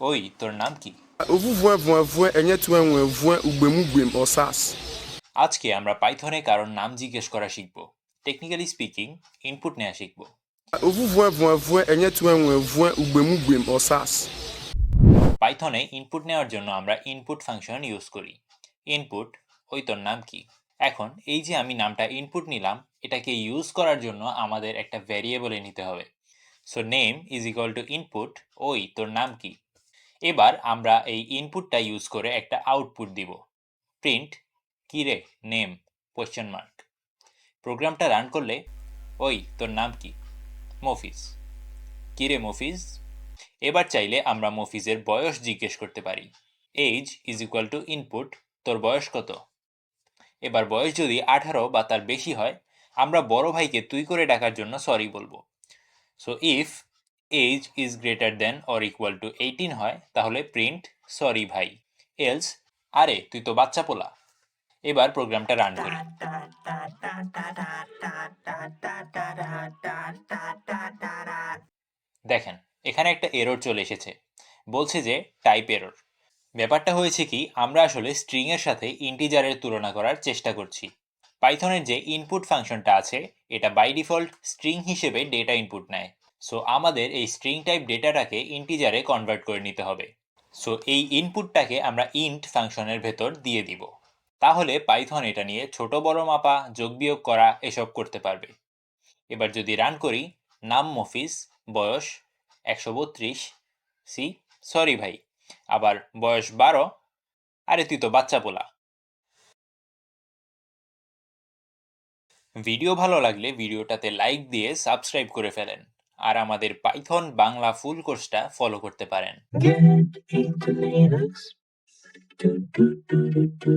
ওই তোর নাম কি? Ovuvue enyetuenwevue ugbemugblem osas. আজকে আমরা পাইথনে কারোর নাম জিজ্ঞেস করা শিখব। টেকনিক্যালি স্পিকিং, ইনপুট নেওয়া শিখব। Ovuvue enyetuenwevue ugbemugblem osas. পাইথনে ইনপুট নেওয়ার জন্য আমরা ইনপুট ফাংশন ইউজ করি। ইনপুট, ওই তোর নাম কি? এখন এই যে আমি নামটা ইনপুট নিলাম, এটাকে ইউজ করার জন্য আমাদের একটা ভ্যারিয়েবলে নিতে হবে। So name is equal to input, ওই তোর নাম কি? এবার আমরা এই ইনপুটটা ইউজ করে একটা আউটপুট দিব। প্রিন্ট কি রে নেম কোয়েশ্চেন মার্ক। প্রোগ্রামটা রান করলে, ওই তোর নাম কি? মফিজ। কি রে মফিজ? এবার চাইলে আমরা মফিজের বয়স জিজ্ঞেস করতে পারি। Age is equal to input, তোর বয়স কত? এবার বয়স যদি 18 বা তার বেশি হয়, আমরা বড় ভাইকে তুই করে ডাকার জন্য সরি বলবো। So if age is greater than or equal to 18 হয়, তাহলে প্রিন্ট সরি ভাই। এলস, আরে তুই তো বাচ্চা পোলা। এবার প্রোগ্রামটা রান করি। দেখেন, এখানে একটা এরর চলে এসেছে। বলছে যে টাইপ এরর। ব্যাপারটা হয়েছে কি, আমরা আসলে স্ট্রিং এর সাথে ইন্টিজারের তুলনা করার চেষ্টা করছি। পাইথনের যে ইনপুট ফাংশনটা আছে, এটা বাই ডিফল্ট স্ট্রিং হিসেবে ডেটা ইনপুট নেয়। সো আমাদের এই স্ট্রিং টাইপ ডেটাটাকে ইন্টিজারে কনভার্ট করে নিতে হবে। সো এই ইনপুটটাকে আমরা ইন্ট ফাংশনের ভেতর দিয়ে দিব। তাহলে পাইথন এটা নিয়ে ছোট বড় মাপা, যোগ বিয়োগ করা এসব করতে পারবে। এবার যদি রান করি, নাম মফিজ, বয়স 132, সি সরি ভাই, আবার বয়স 12, আরে তুই তো বাচ্চা পোলা। ভিডিও ভালো লাগলে ভিডিওটাতে লাইক দিয়ে সাবস্ক্রাইব করে ফেলেন, আর আমাদের পাইথন বাংলা ফুল কোর্সটা ফলো করতে পারেন। Get into Linux. Do, do, do, do, do.